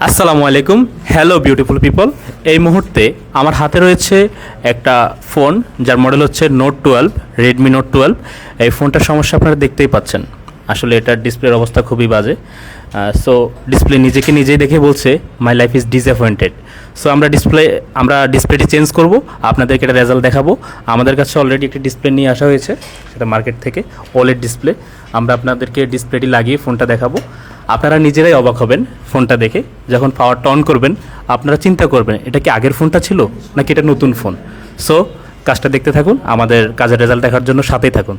আসসালামু আলাইকুম, hello beautiful people. এই মুহূর্তে আমার হাতে রয়েছে একটা ফোন যার মডেল হচ্ছে নোট 12, রেডমি নোট 12। এই ফোনটার সমস্যা আপনারা দেখতেই পাচ্ছেন। আসলে এটার ডিসপ্লের অবস্থা খুবই বাজে। সো ডিসপ্লে নিজেকে নিজেই দেখে বলছে my life is disappointed. So আমরা ডিসপ্লেটি চেঞ্জ করব, আপনাদেরকে এটা রেজাল্ট দেখাবো। আমাদের কাছে অলরেডি একটি ডিসপ্লে নিয়ে আসা হয়েছে, সেটা মার্কেট থেকে ওলেড ডিসপ্লে। আমরা আপনাদেরকে ডিসপ্লেটি লাগিয়ে ফোনটা দেখাবো। আপনারা নিজেরাই অবাক হবেন ফোনটা দেখে। যখন পাওয়ারটা অন করবেন আপনারা চিন্তা করবেন এটা কি আগের ফোনটা ছিল নাকি এটা নতুন ফোন। সো কাজটা দেখতে থাকুন, আমাদের কাজের রেজাল্ট দেখার জন্য সাথেই থাকুন।